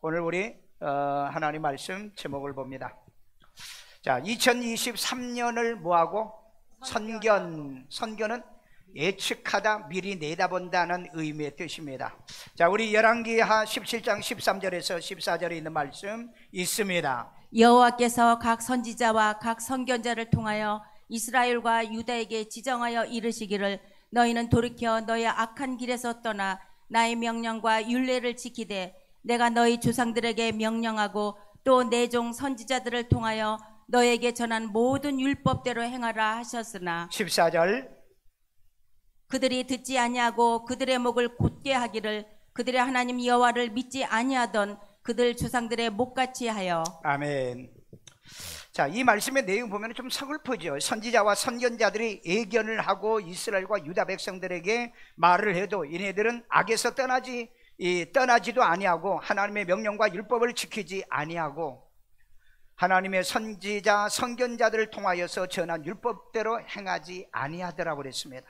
오늘 우리 하나님 말씀 제목을 봅니다. 자, 2023년을 뭐하고? 선견은 예측하다, 미리 내다본다는 의미의 뜻입니다. 자, 우리 열왕기하 17장 13절에서 14절에 있는 말씀 있습니다. 여호와께서 각 선지자와 각 선견자를 통하여 이스라엘과 유다에게 지정하여 이르시기를 너희는 돌이켜 너희 악한 길에서 떠나 나의 명령과 율례를 지키되 내가 너희 조상들에게 명령하고 또 내 종 선지자들을 통하여 너에게 전한 모든 율법대로 행하라 하셨으나 14절 그들이 듣지 아니하고 그들의 목을 곧게 하기를 그들의 하나님 여호와를 믿지 아니하던 그들 조상들의 목같이 하여. 아멘. 자, 이 말씀의 내용 보면 좀 서글프죠. 선지자와 선견자들이 예견을 하고 이스라엘과 유다 백성들에게 말을 해도 이네들은 악에서 떠나지도 아니하고 하나님의 명령과 율법을 지키지 아니하고 하나님의 선지자 선견자들을 통하여서 전한 율법대로 행하지 아니하더라고 그랬습니다.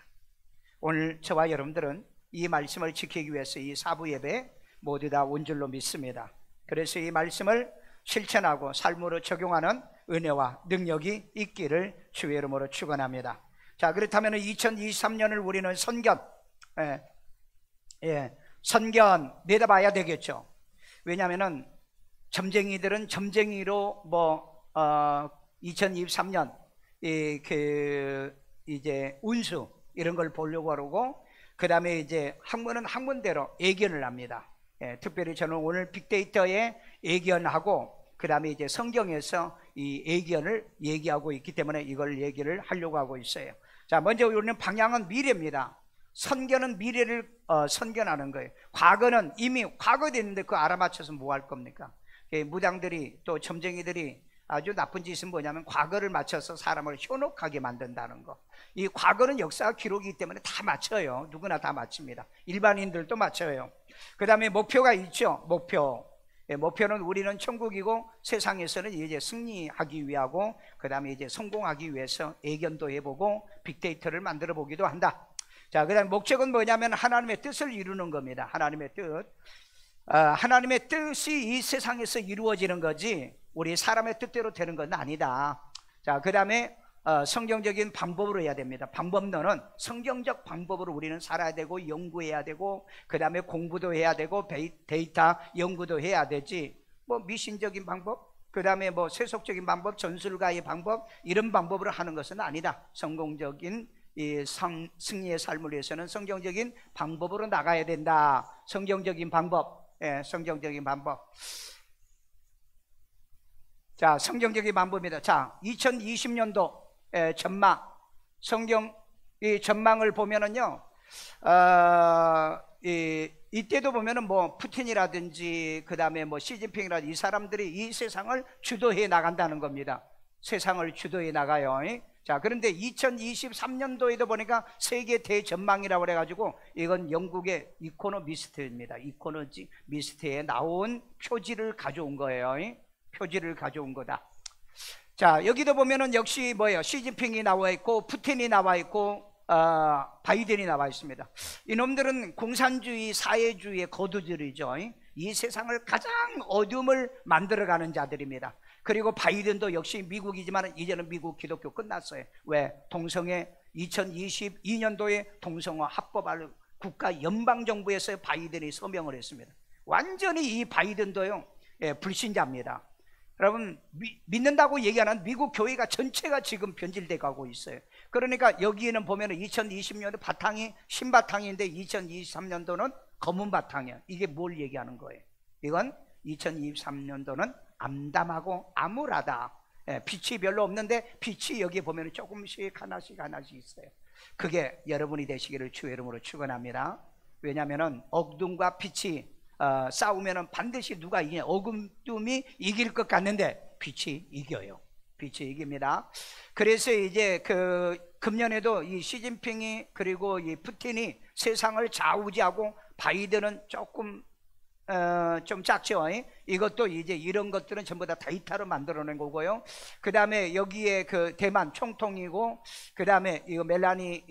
오늘 저와 여러분들은 이 말씀을 지키기 위해서 이 사부 예배 모두 다 온 줄로 믿습니다. 그래서 이 말씀을 실천하고 삶으로 적용하는 은혜와 능력이 있기를 주의 이름으로 축원합니다. 자, 그렇다면 2023년을 우리는 선견 내다봐야 되겠죠. 왜냐하면은 점쟁이들은 점쟁이로 2023년 이제 운수 이런 걸 보려고 하고, 그 다음에 이제 학문은 학문대로 예견을 합니다. 특별히 저는 오늘 빅데이터에 예견하고 그 다음에 이제 성경에서 이 예견을 얘기하고 있기 때문에 이걸 얘기를 하려고 하고 있어요. 자, 먼저 우리는 방향은 미래입니다. 선견은 미래를 선견하는 거예요. 과거는 이미 과거됐는데 그거 알아맞혀서 뭐 할 겁니까? 무당들이 또 점쟁이들이 아주 나쁜 짓은 뭐냐면 과거를 맞춰서 사람을 현혹하게 만든다는 거. 이 과거는 역사 기록이기 때문에 다 맞춰요. 누구나 다 맞춥니다. 일반인들도 맞춰요. 그 다음에 목표가 있죠. 목표는 우리는 천국이고 세상에서는 이제 승리하기 위하고 그 다음에 이제 성공하기 위해서 예견도 해보고 빅데이터를 만들어 보기도 한다. 자, 그 다음에 목적은 뭐냐면 하나님의 뜻을 이루는 겁니다. 하나님의 뜻. 하나님의 뜻이 이 세상에서 이루어지는 거지 우리 사람의 뜻대로 되는 건 아니다. 자, 그 다음에 성경적인 방법으로 해야 됩니다. 방법론은 성경적 방법으로 우리는 살아야 되고 연구해야 되고 그 다음에 공부도 해야 되고 데이터 연구도 해야 되지 미신적인 방법 그 다음에 세속적인 방법 전술가의 방법 이런 방법으로 하는 것은 아니다. 성공적인 이 승리의 삶을 위해서는 성경적인 방법으로 나가야 된다. 성경적인 방법. 성경적인 방법. 자, 성경적인 방법입니다. 자, 2020년도 전망. 성경 이 전망을 보면은요, 이때도 보면은 푸틴이라든지 그 다음에 시진핑이라든지 이 사람들이 이 세상을 주도해 나간다는 겁니다. 세상을 주도해 나가요. 자, 그런데 2023년도에도 보니까 세계 대전망이라고 그래가지고 이건 영국의 이코노미스트입니다. 이코노미스트에 나온 표지를 가져온 거예요. 표지를 가져온 거다. 자, 여기도 보면은 역시 시진핑이 나와 있고 푸틴이 나와 있고 바이든이 나와 있습니다. 이놈들은 공산주의 사회주의의 거두들이죠. 이 세상을 가장 어둠을 만들어가는 자들입니다. 그리고 바이든도 역시 미국이지만 이제는 미국 기독교 끝났어요. 왜? 2022년도에 동성애 합법화를 국가 연방정부에서 바이든이 서명을 했습니다. 완전히 이 바이든도요 불신자입니다. 여러분 믿는다고 얘기하는 미국 교회가 전체가 지금 변질돼 가고 있어요. 그러니까 여기에는 보면 2020년도 바탕이 신바탕인데 2023년도는 검은 바탕이야. 이게 뭘 얘기하는 거예요? 이건 2023년도는 암담하고 암울하다. 빛이 별로 없는데 빛이 여기 보면 조금씩 하나씩 있어요. 그게 여러분이 되시기를 주의 이름으로 축원합니다. 왜냐하면 어둠과 빛이 싸우면 반드시 누가 이기냐? 어둠이 이길 것 같는데 빛이 이겨요. 빛이 이깁니다. 그래서 이제 금년에도 이 시진핑이 그리고 이 푸틴이 세상을 좌우지하고 바이든은 조금 좀 작죠. 이것도 이제 이런 것들은 전부 다 데이터로 만들어낸 거고요. 그 다음에 여기에 대만 총통이고 그 다음에 이거 멜라니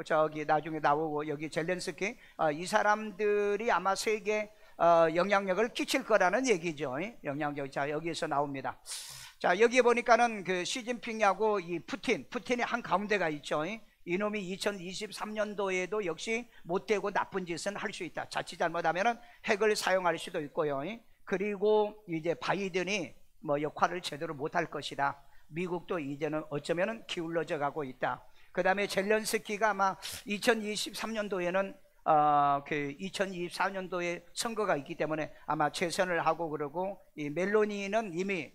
저기 나중에 나오고 여기 젤렌스키 이 사람들이 아마 세계 영향력을 끼칠 거라는 얘기죠. 영향력. 자, 여기에서 나옵니다. 자, 여기에 보니까는 그 시진핑하고 이 푸틴이 한 가운데가 있죠. 이놈이 2023년도에도 역시 못되고 나쁜 짓은 할 수 있다. 자칫 잘못하면 핵을 사용할 수도 있고요. 그리고 이제 바이든이 뭐 역할을 제대로 못할 것이다. 미국도 이제는 어쩌면은 기울어져 가고 있다. 그 다음에 젤렌스키가 아마 2023년도에는 그 2024년도에 선거가 있기 때문에 아마 재선을 하고 그러고, 이 멜로니는 이미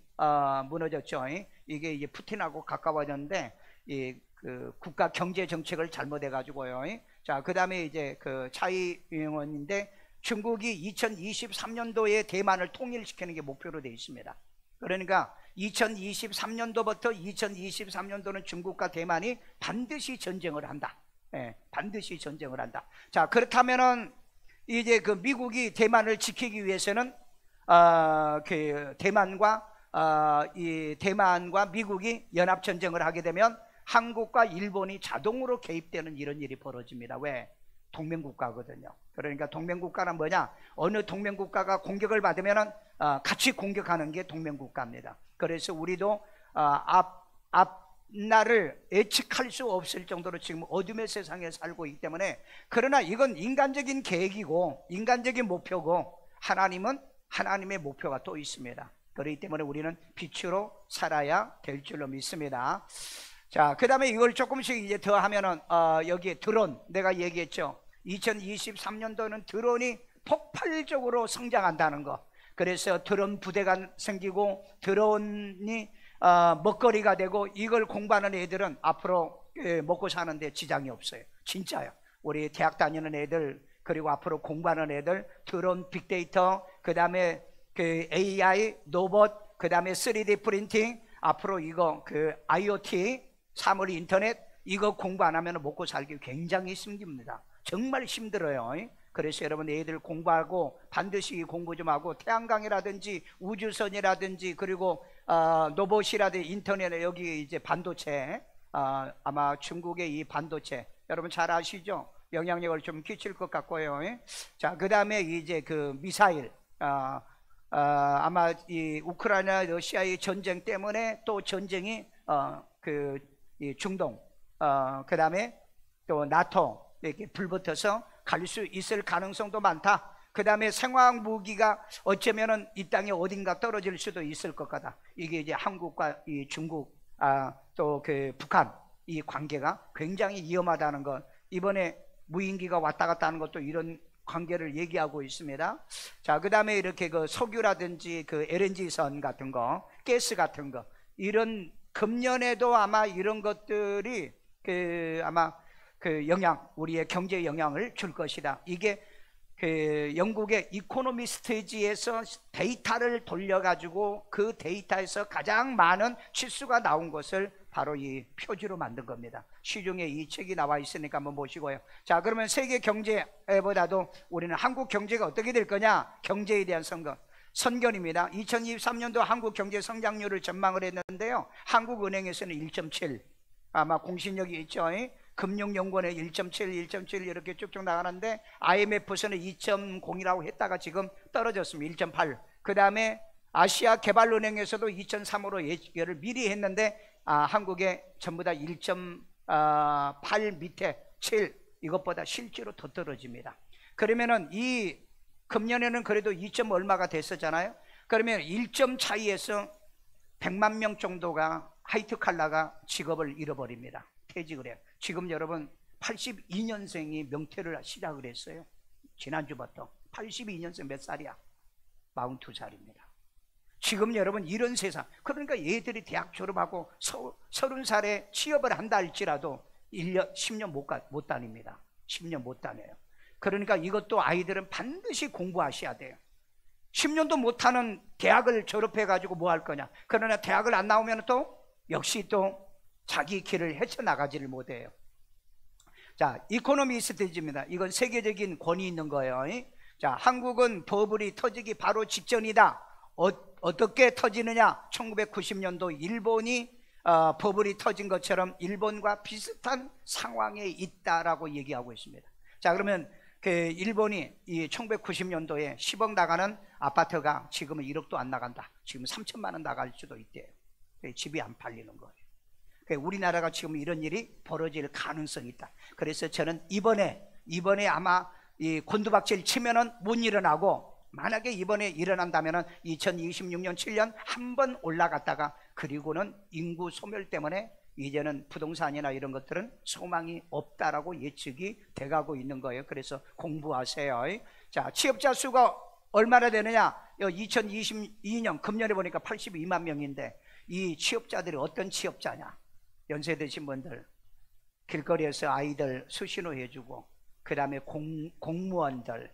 무너졌죠. 이게 이제 푸틴하고 가까워졌는데 그 국가 경제 정책을 잘못해 가지고요. 자, 그 다음에 이제 그 차이 의원인데 중국이 2023년도에 대만을 통일시키는 게 목표로 되어 있습니다. 그러니까 2023년도부터 2023년도는 중국과 대만이 반드시 전쟁을 한다. 반드시 전쟁을 한다. 자, 그렇다면은 이제 그 미국이 대만을 지키기 위해서는 그 대만과 미국이 연합 전쟁을 하게 되면 한국과 일본이 자동으로 개입되는 이런 일이 벌어집니다. 왜? 동맹국가거든요. 그러니까 동맹국가는 뭐냐? 어느 동맹국가가 공격을 받으면은 같이 공격하는 게 동맹국가입니다. 그래서 우리도 앞날을 예측할 수 없을 정도로 지금 어둠의 세상에 살고 있기 때문에, 그러나 이건 인간적인 계획이고 인간적인 목표고, 하나님의 목표가 또 있습니다. 그렇기 때문에 우리는 빛으로 살아야 될 줄로 믿습니다. 자, 그 다음에 이걸 조금씩 이제 더 하면은 여기에 드론, 내가 얘기했죠. 2023년도는 드론이 폭발적으로 성장한다는 거. 그래서 드론 부대가 생기고 드론이 먹거리가 되고, 이걸 공부하는 애들은 앞으로 먹고 사는데 지장이 없어요. 진짜요. 우리 대학 다니는 애들, 그리고 앞으로 공부하는 애들, 드론, 빅데이터, 그 다음에 그 AI, 로봇, 그 다음에 3D 프린팅, 앞으로 이거 그 IoT, 사물 인터넷, 이거 공부 안 하면 먹고 살기 굉장히 힘듭니다. 정말 힘들어요. 그래서 여러분 애들 공부하고 반드시 공부 좀 하고, 태양광이라든지 우주선이라든지 그리고 로봇이라든지 인터넷에 여기 이제 반도체, 아마 중국의 이 반도체 여러분 잘 아시죠? 영향력을 좀 끼칠 것 같고요. 자, 그 다음에 이제 그 미사일, 아마 이 우크라이나 러시아의 전쟁 때문에 또 전쟁이 이 중동, 그 다음에 또 나토 이렇게 불붙어서 갈 수 있을 가능성도 많다. 그 다음에 생화학 무기가 어쩌면은 이 땅에 어딘가 떨어질 수도 있을 것 같다. 이게 이제 한국과 이 중국, 또 그 북한 이 관계가 굉장히 위험하다는 것, 이번에 무인기가 왔다 갔다 하는 것도 이런 관계를 얘기하고 있습니다. 자, 그 다음에 이렇게 그 석유라든지 그 LNG선 같은 거, 가스 같은 거, 이런 금년에도 아마 이런 것들이 아마 우리의 경제에 영향을 줄 것이다. 이게 영국의 이코노미스트지에서 데이터를 돌려가지고 그 데이터에서 가장 많은 치수가 나온 것을 바로 이 표지로 만든 겁니다. 시중에 이 책이 나와 있으니까 한번 보시고요. 자, 그러면 세계 경제보다도 우리는 한국 경제가 어떻게 될 거냐? 경제에 대한 선견입니다. 2023년도 한국 경제 성장률을 전망을 했는데요, 한국은행에서는 1.7, 아마 공신력이 있죠. 금융연구원에 1.7 이렇게 쭉쭉 나가는데, IMF에서는 2.0이라고 했다가 지금 떨어졌습니다. 1.8. 그 다음에 아시아 개발은행에서도 2.3으로 예측을 미리 했는데, 한국에 전부 다 1.8 밑에 7, 이것보다 실제로 더 떨어집니다. 그러면은 이 금년에는 그래도 2점 얼마가 됐었잖아요. 그러면 1점 차이에서 100만 명 정도가 화이트 칼라가 직업을 잃어버립니다. 퇴직을 해요. 지금 여러분 82년생이 명퇴를 시작을 했어요. 지난주부터. 82년생 몇 살이야? 42살입니다. 지금 여러분 이런 세상, 그러니까 얘들이 대학 졸업하고 30살에 취업을 한다 할지라도 1년, 10년 못 다닙니다. 10년 못 다녀요. 그러니까 이것도 아이들은 반드시 공부하셔야 돼요. 10년도 못하는 대학을 졸업해가지고 뭐 할 거냐? 그러나 대학을 안 나오면 또 역시 또 자기 길을 헤쳐나가지를 못해요. 자, 이코노미스트지입니다. 이건 세계적인 권위 있는 거예요. 자, 한국은 버블이 터지기 바로 직전이다. 어떻게 터지느냐? 1990년도 일본이 버블이 터진 것처럼 일본과 비슷한 상황에 있다라고 얘기하고 있습니다. 자, 그러면 그 일본이 이 1990년도에 10억 나가는 아파트가 지금은 1억도 안 나간다. 지금 3천만 원 나갈 수도 있대요. 집이 안 팔리는 거예요. 우리나라가 지금 이런 일이 벌어질 가능성이 있다. 그래서 저는 이번에 아마 이 곤두박질 치면은 못 일어나고, 만약에 이번에 일어난다면은 2026년 7년 한 번 올라갔다가 그리고는 인구 소멸 때문에 이제는 부동산이나 이런 것들은 소망이 없다라고 예측이 돼가고 있는 거예요. 그래서 공부하세요. 자, 취업자 수가 얼마나 되느냐? 2022년 금년에 보니까 82만 명인데 이 취업자들이 어떤 취업자냐? 연세 드신 분들, 길거리에서 아이들 수신호 해주고, 그 다음에 공무원들,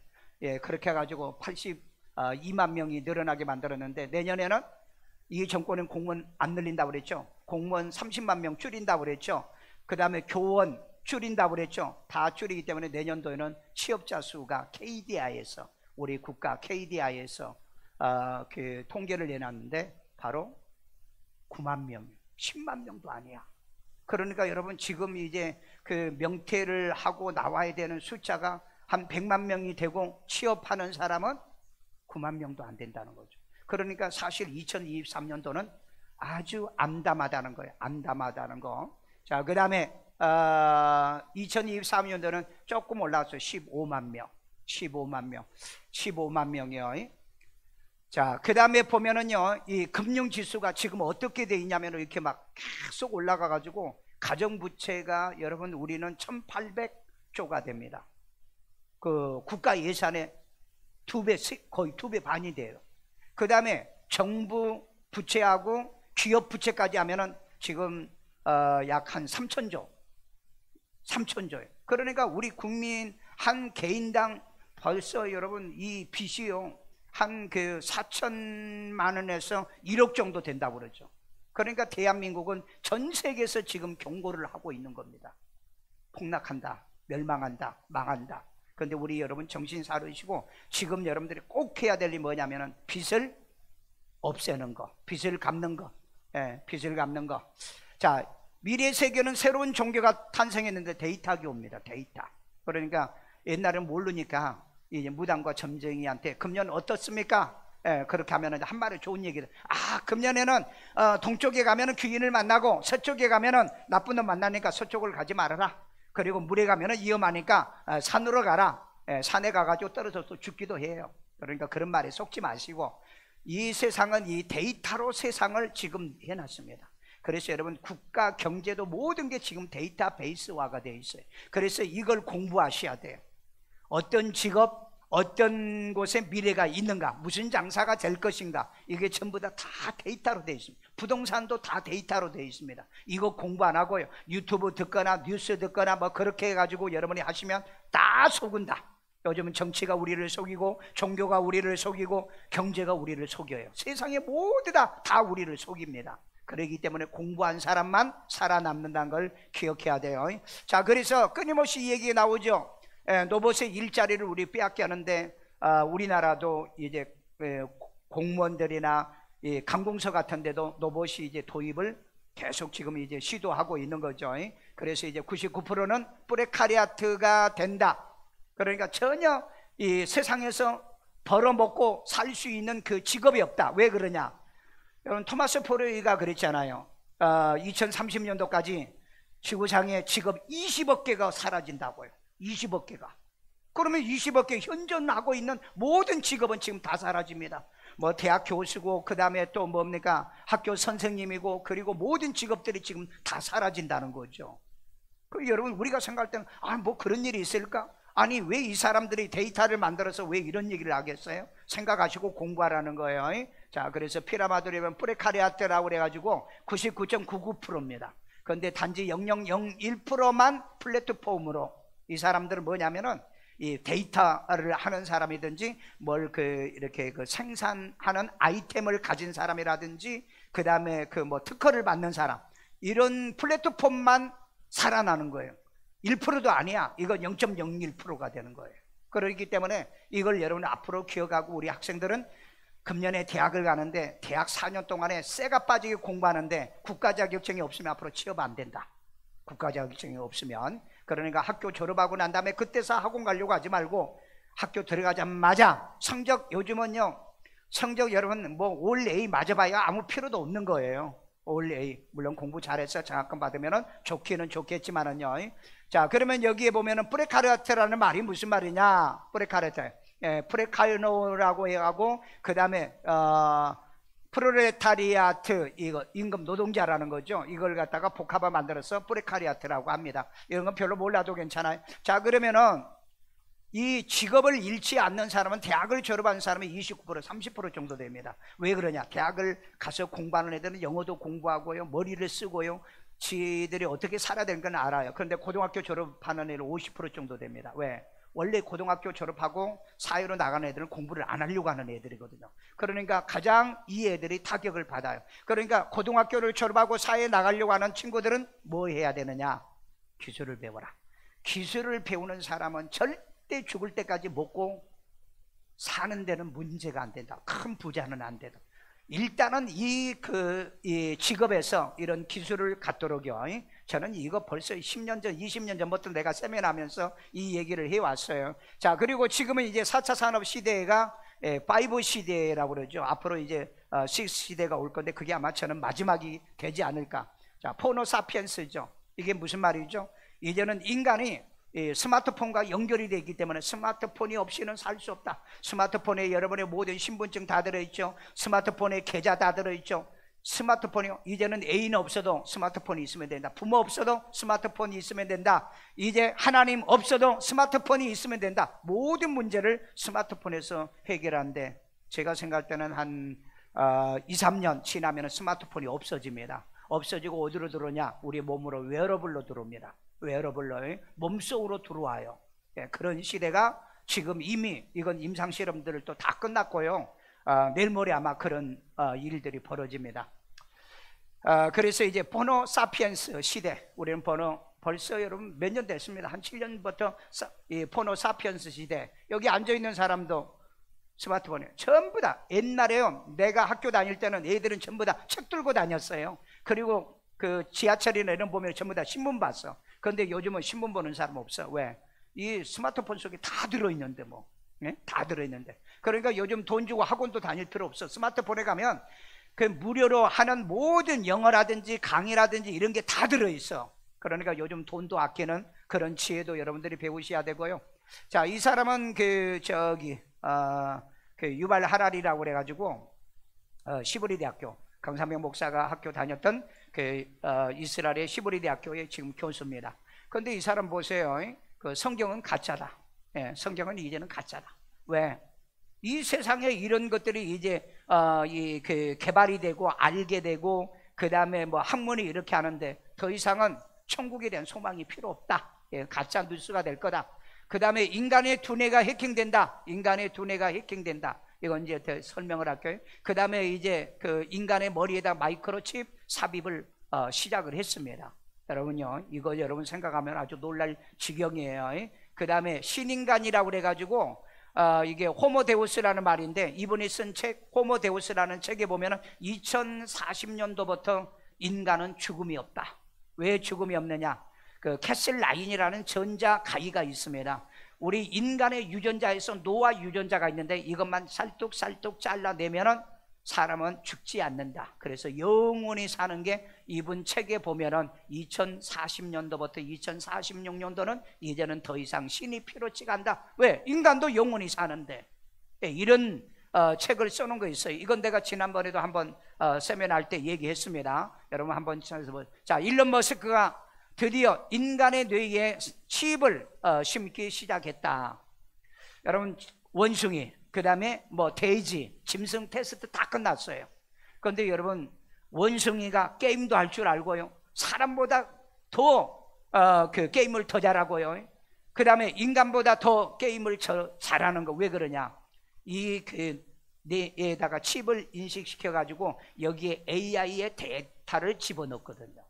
그렇게 해가지고 82만 명이 늘어나게 만들었는데, 내년에는 이 정권은 공무원 안 늘린다고 그랬죠. 공무원 30만 명 줄인다고 그랬죠. 그 다음에 교원 줄인다고 그랬죠. 다 줄이기 때문에 내년도에는 취업자 수가 KDI에서, 우리 국가 KDI에서 그 통계를 내놨는데 바로 9만 명, 10만 명도 아니야. 그러니까 여러분, 지금 이제 그 명퇴를 하고 나와야 되는 숫자가 한 100만 명이 되고 취업하는 사람은 9만 명도 안 된다는 거죠. 그러니까 사실 2023년도는 아주 암담하다는 거예요. 암담하다는 거. 자, 그 다음에 2023년도는 조금 올라왔어요. 15만 명. 15만 명이요. 자, 그 다음에 보면은요, 이 금융지수가 지금 어떻게 돼 있냐면 이렇게 막 계속 올라가 가지고 가정부채가 여러분 우리는 1800조가 됩니다. 그 국가 예산의 2배, 거의 2배 반이 돼요. 그 다음에 정부 부채하고 기업 부채까지 하면은 지금 약 한 3천조예요. 그러니까 우리 국민 한 개인당 벌써 여러분 이 빚이요, 한 그 4천만 원에서 1억 정도 된다고 그러죠. 그러니까 대한민국은 전 세계에서 지금 경고를 하고 있는 겁니다. 폭락한다, 멸망한다, 망한다. 그런데 우리 여러분 정신 사르시고 지금 여러분들이 꼭 해야 될 일이 뭐냐면은 빚을 없애는 거, 빚을 갚는 거. 빚을 갚는 거. 자, 미래 세계는 새로운 종교가 탄생했는데 데이터교입니다. 데이터. 그러니까 옛날에는 모르니까 이제 무당과 점쟁이한테 금년 어떻습니까? 그렇게 하면은 한 말에 좋은 얘기를. 금년에는 동쪽에 가면은 귀인을 만나고 서쪽에 가면은 나쁜 놈 만나니까 서쪽을 가지 말아라. 그리고 물에 가면은 위험하니까 산으로 가라. 산에 가가지고 떨어져서 죽기도 해요. 그러니까 그런 말에 속지 마시고, 이 세상은 이 데이터로 세상을 지금 해놨습니다. 그래서 여러분 국가 경제도 모든 게 지금 데이터베이스화가 되어 있어요. 그래서 이걸 공부하셔야 돼요. 어떤 직업, 어떤 곳에 미래가 있는가, 무슨 장사가 될 것인가, 이게 전부 다 데이터로 되어 있습니다. 부동산도 다 데이터로 되어 있습니다. 이거 공부 안 하고요, 유튜브 듣거나 뉴스 듣거나 뭐 그렇게 해가지고 여러분이 하시면 다 속은다. 요즘은 정치가 우리를 속이고 종교가 우리를 속이고 경제가 우리를 속여요. 세상에 모두 다 우리를 속입니다. 그렇기 때문에 공부한 사람만 살아남는다는 걸 기억해야 돼요. 자, 그래서 끊임없이 이 얘기 나오죠. 노봇의 일자리를 우리 빼앗게 하는데, 우리나라도 이제 공무원들이나 관공서 같은 데도 로봇이 이제 도입을 계속 지금 이제 시도하고 있는 거죠. 그래서 이제 99%는 프레카리아트가 된다. 그러니까 전혀 이 세상에서 벌어먹고 살 수 있는 그 직업이 없다. 왜 그러냐? 여러분, 토마스 포레이가 그랬잖아요. 2030년도까지 지구상의 직업 20억 개가 사라진다고요. 20억 개가. 그러면 20억 개 현존하고 있는 모든 직업은 지금 다 사라집니다. 뭐 대학 교수고, 그 다음에 또 뭡니까, 학교 선생님이고, 그리고 모든 직업들이 지금 다 사라진다는 거죠. 그 여러분, 우리가 생각할 때는 뭐 그런 일이 있을까? 아니, 왜 이 사람들이 데이터를 만들어서 왜 이런 얘기를 하겠어요? 생각하시고 공부하라는 거예요. 자, 그래서 피라마도리면 프레카리아트라고 그래가지고 99.99%입니다. 그런데 단지 0.001%만 플랫폼으로, 이 사람들은 뭐냐면은 이 데이터를 하는 사람이든지 뭘 이렇게 생산하는 아이템을 가진 사람이라든지, 그 다음에 뭐 특허를 받는 사람, 이런 플랫폼만 살아나는 거예요. 1%도 아니야. 이건 0.01%가 되는 거예요. 그렇기 때문에 이걸 여러분 앞으로 기억하고, 우리 학생들은 금년에 대학을 가는데 대학 4년 동안에 쇠가 빠지게 공부하는데 국가 자격증이 없으면 앞으로 취업 안 된다. 국가 자격증이 없으면. 그러니까 학교 졸업하고 난 다음에 그때서 학원 가려고 하지 말고 학교 들어가자마자 성적, 요즘은요 성적 여러분 뭐 올 A 맞아봐야 아무 필요도 없는 거예요. 올 A 물론 공부 잘해서 장학금 받으면 좋기는 좋겠지만은요. 자, 그러면 여기에 보면은 프레카리아트라는 말이 무슨 말이냐? 프레카리아트, 프레카이노라고 해가고 그 다음에 프롤레타리아트, 이거 임금 노동자라는 거죠. 이걸 갖다가 복합화 만들어서 프레카리아트라고 합니다. 이런 건 별로 몰라도 괜찮아요. 자, 그러면은 이 직업을 잃지 않는 사람은 대학을 졸업한 사람이 29%, 30% 정도 됩니다. 왜 그러냐? 대학을 가서 공부하는 애들은 영어도 공부하고요, 머리를 쓰고요, 지들이 어떻게 살아야 되는 건 알아요. 그런데 고등학교 졸업하는 애는 50% 정도 됩니다. 왜? 원래 고등학교 졸업하고 사회로 나가는 애들은 공부를 안 하려고 하는 애들이거든요. 그러니까 가장 이 애들이 타격을 받아요. 그러니까 고등학교를 졸업하고 사회에 나가려고 하는 친구들은 뭐 해야 되느냐? 기술을 배워라. 기술을 배우는 사람은 절대 죽을 때까지 먹고 사는 데는 문제가 안 된다. 큰 부자는 안 된다. 일단은 이 직업에서 이런 기술을 갖도록요. 저는 이거 벌써 10년 전, 20년 전부터 내가 세미나하면서 이 얘기를 해왔어요. 자, 그리고 지금은 이제 4차 산업 시대가 5 시대라고 그러죠. 앞으로 이제 6 시대가 올 건데 그게 아마 저는 마지막이 되지 않을까. 자, 포노 사피엔스죠. 이게 무슨 말이죠? 이제는 인간이 스마트폰과 연결이 되어 있기 때문에 스마트폰이 없이는 살 수 없다. 스마트폰에 여러분의 모든 신분증 다 들어있죠. 스마트폰에 계좌 다 들어있죠. 스마트폰이요, 이제는 애인 없어도 스마트폰이 있으면 된다. 부모 없어도 스마트폰이 있으면 된다. 이제 하나님 없어도 스마트폰이 있으면 된다. 모든 문제를 스마트폰에서 해결하는데 제가 생각할 때는 한 2, 3년 지나면 스마트폰이 없어집니다. 없어지고 어디로 들어오냐? 우리 몸으로 웨어러블로 들어옵니다. 웨어러블로 몸속으로 들어와요. 그런 시대가 지금 이미 이건 임상실험들을 또 다 끝났고요. 내일 모레 아마 그런 일들이 벌어집니다. 그래서 이제 포노 사피엔스 시대, 우리는 벌써 여러분 몇 년 됐습니다. 한 7년부터 이 포노 사피엔스 시대. 여기 앉아있는 사람도 스마트폰에 전부 다, 옛날에요 내가 학교 다닐 때는 애들은 전부 다 책 들고 다녔어요. 그리고 그 지하철이나 이런 보면 전부 다 신문 봤어. 그런데 요즘은 신문 보는 사람 없어. 왜? 이 스마트폰 속에 다 들어있는데 뭐. 다 들어있는데. 그러니까 요즘 돈 주고 학원도 다닐 필요 없어. 스마트폰에 가면 그 무료로 하는 모든 영어라든지 강의라든지 이런 게 다 들어있어. 그러니까 요즘 돈도 아끼는 그런 지혜도 여러분들이 배우셔야 되고요. 자, 이 사람은 그 유발 하라리라고 그래가지고 시브리 대학교, 강삼영 목사가 학교 다녔던 이스라엘의 시브리 대학교의 지금 교수입니다. 그런데 이 사람 보세요. 그 성경은 가짜다. 성경은 이제는 가짜다. 왜? 이 세상에 이런 것들이 이제 개발이 되고 알게 되고 그 다음에 뭐 학문이 이렇게 하는데 더 이상은 천국에 대한 소망이 필요 없다. 가짜 뉴스가 될 거다. 그 다음에 인간의 두뇌가 해킹된다. 인간의 두뇌가 해킹된다. 이건 이제 설명을 할게요. 그 다음에 이제 그 인간의 머리에다 마이크로칩 삽입을 시작을 했습니다. 여러분요, 이거 여러분 생각하면 아주 놀랄 지경이에요. 그 다음에 신인간이라고 그래가지고 이게 호모데우스라는 말인데, 이분이 쓴 책 호모데우스라는 책에 보면은 2040년도부터 인간은 죽음이 없다. 왜 죽음이 없느냐? 그 캐슬 라인이라는 전자 가위가 있습니다. 우리 인간의 유전자에서 노화 유전자가 있는데 이것만 살뚝살뚝 잘라내면은 사람은 죽지 않는다. 그래서 영원히 사는 게 이분 책에 보면은 2040년도부터 2046년도는 이제는 더 이상 신이 필요치가 않다. 왜? 인간도 영원히 사는데. 이런 책을 써놓은 거 있어요. 이건 내가 지난번에도 한번 세미나 할 때 얘기했습니다. 여러분 한번 찾아서 자, 일론 머스크가 드디어 인간의 뇌에 칩을 심기 시작했다. 여러분, 원숭이, 그 다음에 뭐 돼지, 짐승 테스트 다 끝났어요. 그런데 여러분, 원숭이가 게임도 할 줄 알고요, 사람보다 더 그 게임을 더 잘하고요, 그 다음에 인간보다 더 게임을 잘하는 거. 왜 그러냐? 이 뇌에다가 칩을 인식시켜 가지고 여기에 AI의 데이터를 집어넣거든요.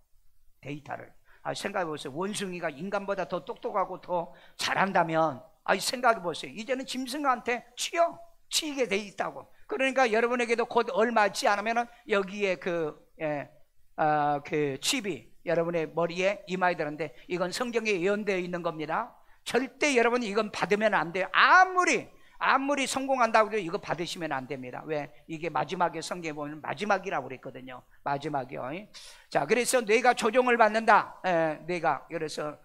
데이터를. 생각해 보세요. 원숭이가 인간보다 더 똑똑하고 더 잘한다면, 생각해 보세요. 이제는 짐승한테 치이게 돼 있다고. 그러니까 여러분에게도 곧 얼마 있지 않으면 여기에 그 칩이 여러분의 머리에 임하야 되는데 이건 성경에 예언되어 있는 겁니다. 절대 여러분 이건 받으면 안 돼요. 아무리 성공한다고 해도 이거 받으시면 안 됩니다. 왜? 이게 마지막에 성경에 보면 마지막이라고 그랬거든요. 마지막이요. 자, 그래서 뇌가 조종을 받는다. 뇌가 그래서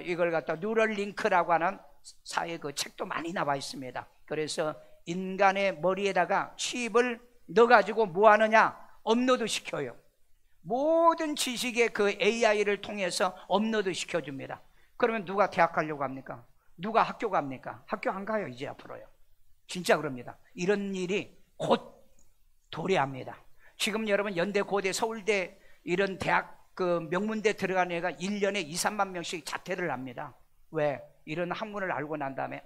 이걸 갖다 뉴럴링크라고 하는 사회 그 책도 많이 나와 있습니다. 그래서 인간의 머리에다가 칩을 넣어가지고 뭐 하느냐? 업로드 시켜요. 모든 지식의 그 AI를 통해서 업로드 시켜줍니다. 그러면 누가 대학 가려고 합니까? 누가 학교 갑니까? 학교 안 가요, 이제 앞으로요. 진짜 그럽니다. 이런 일이 곧 도래합니다. 지금 여러분 연대, 고대, 서울대 이런 대학 그 명문대 들어가는 애가 1년에 2, 3만 명씩 자퇴를 합니다. 왜? 이런 학문을 알고 난 다음에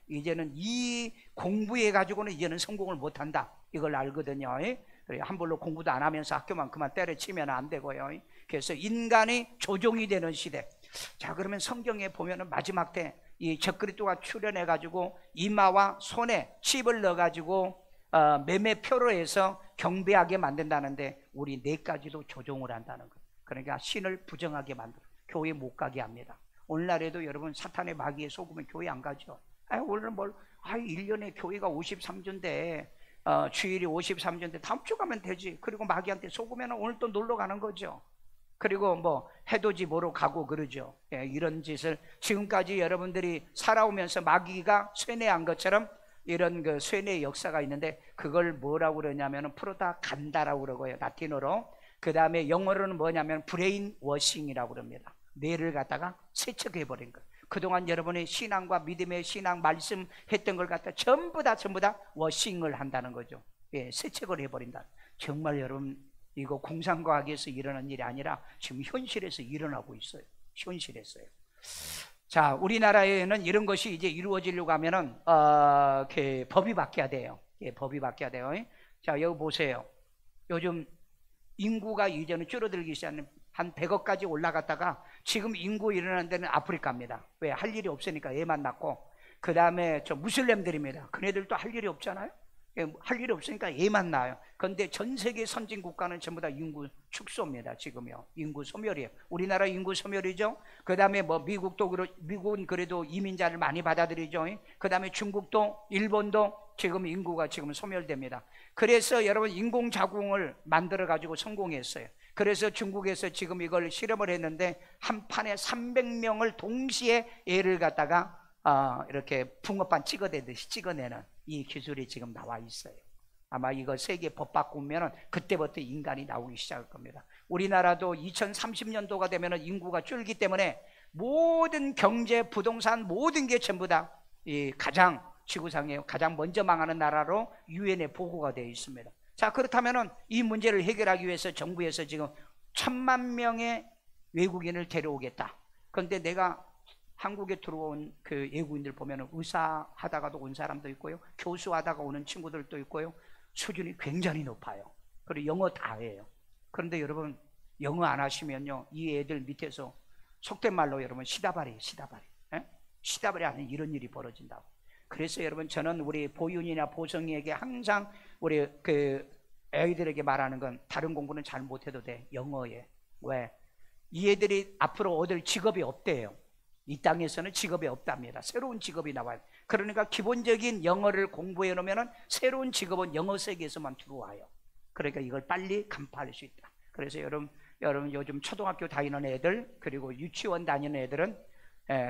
이제는 이 공부해 가지고는 이제는 성공을 못한다, 이걸 알거든요. 함부로 공부도 안 하면서 학교만 그만 때려치면 안 되고요. 그래서 인간이 조종이 되는 시대. 자, 그러면 성경에 보면은 마지막 때 이 적그리스도가 출현해 가지고 이마와 손에 칩을 넣어 가지고 매매표로 해서 경배하게 만든다는데 우리 뇌까지도 조종을 한다는 거예요. 그러니까 신을 부정하게 만들어 교회 못 가게 합니다. 오늘날에도 여러분 사탄의 마귀에 속으면 교회 안 가죠. 오늘 1년에 교회가 53주인데 주일이 53주인데 다음 주 가면 되지. 그리고 마귀한테 속으면 오늘 또 놀러 가는 거죠. 그리고 뭐 해돋이 보러 가고 그러죠. 이런 짓을 지금까지 여러분들이 살아오면서 마귀가 쇠뇌한 것처럼 이런 그 쇠뇌의 역사가 있는데 그걸 뭐라고 그러냐면 프로다 간다라고 그러고요, 라틴어로. 그 다음에 영어로는 뭐냐면 브레인 워싱이라고 그럽니다. 뇌를 갖다가 세척해버린 것. 그동안 여러분의 신앙과 믿음의 신앙 말씀했던 걸 갖다 전부 다 워싱을 한다는 거죠. 세척을 해버린다. 정말 여러분 이거 공상과학에서 일어난 일이 아니라 지금 현실에서 일어나고 있어요. 현실에서요. 자, 우리나라에는 이런 것이 이제 이루어지려고 하면은 법이 바뀌어야 돼요. 법이 바뀌어야 돼요. 자, 여기 보세요. 요즘 인구가 이제는 줄어들기 시작하는 한 100억까지 올라갔다가 지금 인구 일어나는 데는 아프리카입니다. 왜? 할 일이 없으니까 애만 낳고. 그 다음에 저 무슬림들입니다. 그네들도 할 일이 없잖아요. 할 일이 없으니까 애만 낳아요. 그런데 전 세계 선진 국가는 전부 다 인구 축소입니다. 지금요. 인구 소멸이에요. 우리나라 인구 소멸이죠. 그 다음에 뭐 미국은 그래도 이민자를 많이 받아들이죠. 그 다음에 중국도 일본도 지금 인구가 지금 소멸됩니다. 그래서 여러분 인공자궁을 만들어 가지고 성공했어요. 그래서 중국에서 지금 이걸 실험을 했는데 한 판에 300명을 동시에 애를 갖다가 이렇게 붕어빵 찍어내듯이 찍어내는 이 기술이 지금 나와 있어요. 아마 이거 세계 법 바꾸면 그때부터 인간이 나오기 시작할 겁니다. 우리나라도 2030년도가 되면 인구가 줄기 때문에 모든 경제, 부동산 모든 게 전부 다 이 가장 지구상에 가장 먼저 망하는 나라로 유엔에 보고가 되어 있습니다. 자, 그렇다면 이 문제를 해결하기 위해서 정부에서 지금 1000만 명의 외국인을 데려오겠다. 그런데 내가 한국에 들어온 그 외국인들 보면 의사 하다가도 온 사람도 있고요, 교수 하다가 오는 친구들도 있고요. 수준이 굉장히 높아요. 그리고 영어 다 해요. 그런데 여러분 영어 안 하시면요, 이 애들 밑에서 속된 말로 여러분 시다발이 하는 이런 일이 벌어진다고. 그래서 여러분 저는 우리 보윤이나 보성이에게 항상 우리 그 애들에게 말하는 건 다른 공부는 잘 못해도 돼, 영어에. 왜? 이 애들이 앞으로 얻을 직업이 없대요. 이 땅에서는 직업이 없답니다. 새로운 직업이 나와요. 그러니까 기본적인 영어를 공부해 놓으면 새로운 직업은 영어 세계에서만 들어와요. 그러니까 이걸 빨리 간파할 수 있다. 그래서 여러분 요즘 초등학교 다니는 애들 그리고 유치원 다니는 애들은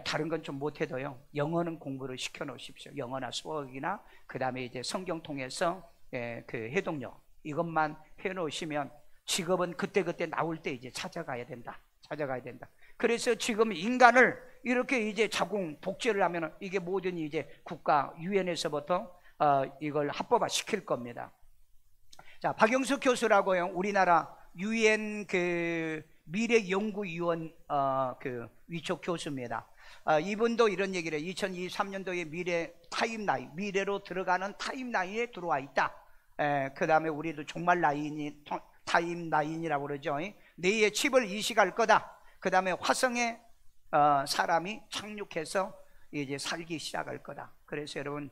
다른 건 좀 못해도요, 영어는 공부를 시켜 놓으십시오. 영어나 수학이나 그 다음에 이제 성경 통해서 그 해독력 이것만 해 놓으시면 직업은 그때그때 나올 때 이제 찾아가야 된다. 그래서 지금 인간을 이렇게 이제 자궁 복제를 하면 이게 모든 이제 국가 유엔에서부터 이걸 합법화 시킬 겁니다. 자, 박영숙 교수라고요, 우리나라 유엔 그 미래연구위원 그 위촉 교수입니다. 이분도 이런 얘기를 해요. 2023년도에 미래로 들어가는 타임라인에 들어와 있다. 그 다음에 우리도 종말 라인이 타임라인이라고 그러죠. 뇌에 칩을 이식할 거다. 그 다음에 화성에 사람이 착륙해서 이제 살기 시작할 거다. 그래서 여러분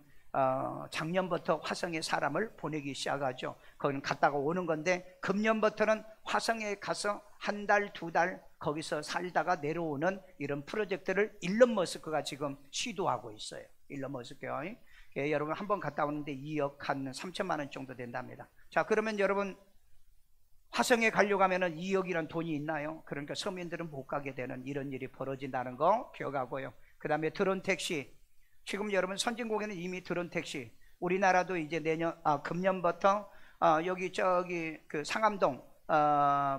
작년부터 화성에 사람을 보내기 시작하죠. 거기는 갔다가 오는 건데 금년부터는 화성에 가서 한 달, 두 달 거기서 살다가 내려오는 이런 프로젝트를 일론 머스크가 지금 시도하고 있어요. 일론 머스크요. 예, 여러분 한번 갔다 오는데 2억 한 3천만 원 정도 된답니다. 자, 그러면 여러분 화성에 가려고 하면은 2억이란 돈이 있나요? 그러니까 서민들은 못 가게 되는 이런 일이 벌어진다는 거 기억하고요. 그 다음에 드론 택시. 지금 여러분 선진국에는 이미 드론 택시, 우리나라도 이제 금년부터 여기 저기 그 상암동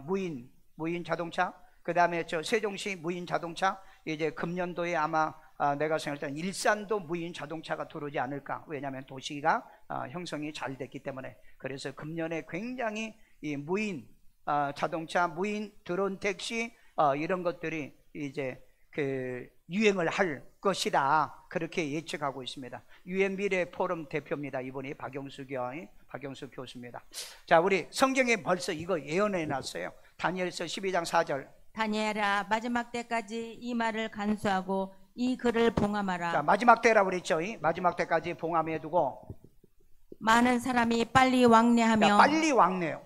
무인 자동차, 그 다음에 저 세종시 무인 자동차, 이제 금년도에 아마 내가 생각할 때는 일산도 무인 자동차가 들어오지 않을까. 왜냐하면 도시가 형성이 잘 됐기 때문에. 그래서 금년에 굉장히 이 무인 자동차, 무인 드론 택시 이런 것들이 이제 그 유행을 할 것이다, 그렇게 예측하고 있습니다. 유엔 미래 포럼 대표입니다. 이분이 박영수 교수입니다. 자, 우리 성경에 벌써 이거 예언해 놨어요. 다니엘서 12장 4절. 다니엘아, 마지막 때까지 이 말을 간수하고 이 글을 봉함하라. 자, 마지막 때라고 그랬죠. 마지막 때까지 봉함해 두고 많은 사람이 빨리 왕래하며. 자, 빨리 왕래요.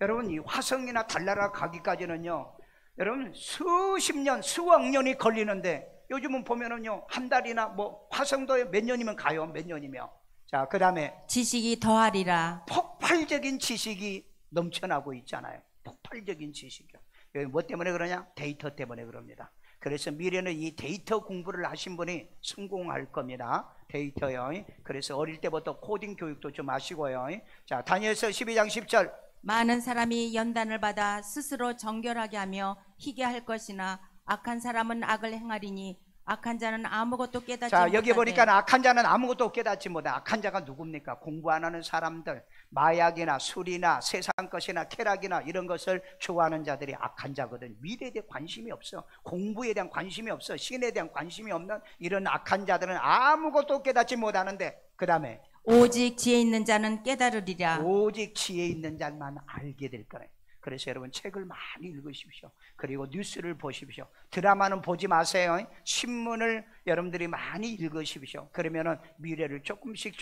여러분 이 화성이나 달나라 가기까지는요, 여러분 수십 년, 수억 년이 걸리는데 요즘은 보면은요 한 달이나 뭐 화성도에 몇 년이면 가요. 몇 년이면. 자, 그 다음에 지식이 더하리라. 폭발적인 지식이 넘쳐나고 있잖아요. 폭발적인 지식이요. 여기 뭐 때문에 그러냐? 데이터 때문에 그럽니다. 그래서 미래는 이 데이터 공부를 하신 분이 성공할 겁니다. 데이터요. 그래서 어릴 때부터 코딩 교육도 좀 하시고요. 자, 다니엘서 12장 10절. 많은 사람이 연단을 받아 스스로 정결하게 하며 희게 할 것이나 악한 사람은 악을 행하리니 악한 자는 아무것도 깨닫지 자, 못하되. 여기 보니까 악한 자는 아무것도 깨닫지 못해. 악한 자가 누굽니까? 공부 안 하는 사람들, 마약이나 술이나 세상 것이나 쾌락이나 이런 것을 좋아하는 자들이 악한 자거든. 미래에 대한 관심이 없어. 공부에 대한 관심이 없어. 신에 대한 관심이 없는 이런 악한 자들은 아무것도 깨닫지 못하는데, 그 다음에 오직 지혜 있는 자는 깨달으리라. 오직 지혜 있는 자만 알게 될 거예요. 그래서 여러분 책을 많이 읽으십시오. 그리고 뉴스를 보십시오. 드라마는 보지 마세요. 신문을 여러분들이 많이 읽으십시오. 그러면은 미래를 조금씩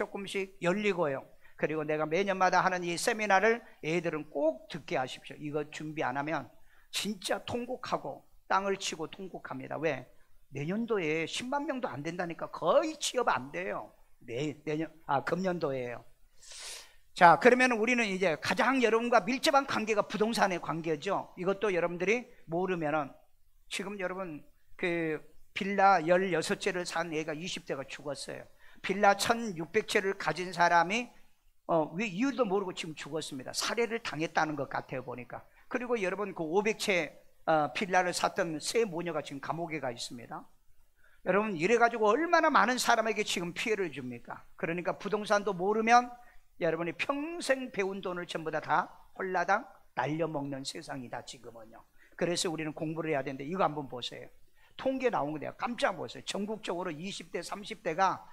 열리고요. 그리고 내가 매년마다 하는 이 세미나를 애들은 꼭 듣게 하십시오. 이거 준비 안 하면 진짜 통곡하고 땅을 치고 통곡합니다. 왜? 내년도에 10만 명도 안 된다니까. 거의 취업 안 돼요. 금년도에요. 자, 그러면 우리는 이제 가장 여러분과 밀접한 관계가 부동산의 관계죠. 이것도 여러분들이 모르면은, 지금 여러분 그 빌라 16채를 산 애가 20대가 죽었어요. 빌라 1600채를 가진 사람이 왜 이유도 모르고 지금 죽었습니다. 살해를 당했다는 것 같아요, 보니까. 그리고 여러분 그 500채 빌라를 샀던 세 모녀가 지금 감옥에 가 있습니다. 여러분 이래가지고 얼마나 많은 사람에게 지금 피해를 줍니까? 그러니까 부동산도 모르면 여러분이 평생 배운 돈을 전부 다 홀라당 날려먹는 세상이다 지금은요. 그래서 우리는 공부를 해야 되는데, 이거 한번 보세요. 통계 나온 거 내가 깜짝 놀랐어요. 전국적으로 20대 30대가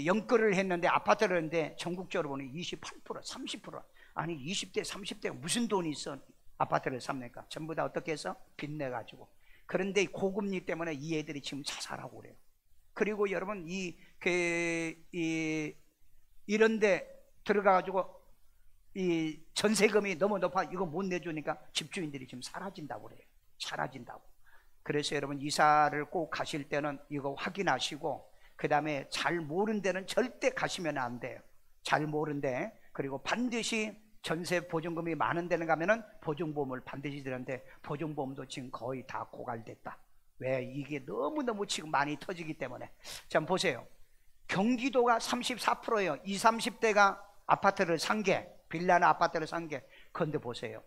연끌을 했는데, 아파트를 했는데 전국적으로 보니 28%, 30%. 아니 20대 30대가 무슨 돈이 있어 아파트를 삽니까? 전부 다 어떻게 해서 빚내가지고. 그런데 고금리 때문에 이 애들이 지금 자살하고 그래요. 그리고 여러분 이런데 들어가가지고 이 전세금이 너무 높아, 이거 못 내주니까 집주인들이 지금 사라진다고 그래요. 사라진다고. 그래서 여러분 이사를 꼭 가실 때는 이거 확인하시고, 그 다음에 잘 모르는 데는 절대 가시면 안 돼요. 잘 모르는데. 그리고 반드시 전세 보증금이 많은 데는 가면은 보증보험을 반드시 드는데, 보증보험도 지금 거의 다 고갈됐다. 왜? 이게 너무너무 지금 많이 터지기 때문에. 자, 보세요. 경기도가 34%예요. 20, 30대가 아파트를 산 게, 빌라나 아파트를 산 게. 그런데 보세요.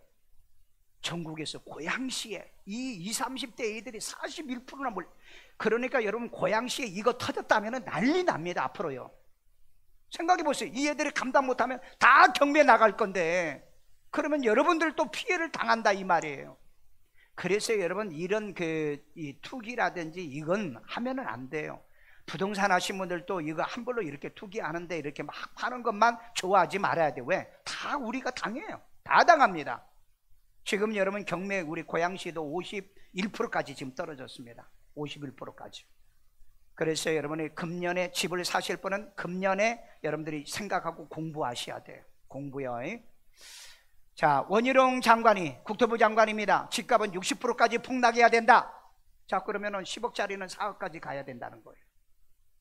전국에서 고양시에 이 20, 30대 애들이 41%나 그러니까 여러분 고양시에 이거 터졌다면 난리 납니다. 앞으로요. 생각해 보세요. 이 애들이 감당 못하면 다 경매 나갈 건데, 그러면 여러분들도 피해를 당한다 이 말이에요. 그래서 여러분 이런 이 투기라든지 이건 하면은 안 돼요. 부동산 하신 분들도 이거 함부로 이렇게 투기하는데 이렇게 막 파는 것만 좋아하지 말아야 돼요. 왜? 다 우리가 당해요. 다 당합니다. 지금 여러분 경매 우리 고양시도 51%까지 지금 떨어졌습니다. 51%까지. 그래서 여러분이 금년에 집을 사실 분은 금년에 여러분들이 생각하고 공부하셔야 돼요. 공부요. 자, 원희룡 장관이 국토부 장관입니다. 집값은 60%까지 폭락해야 된다. 자, 그러면은 10억짜리는 4억까지 가야 된다는 거예요.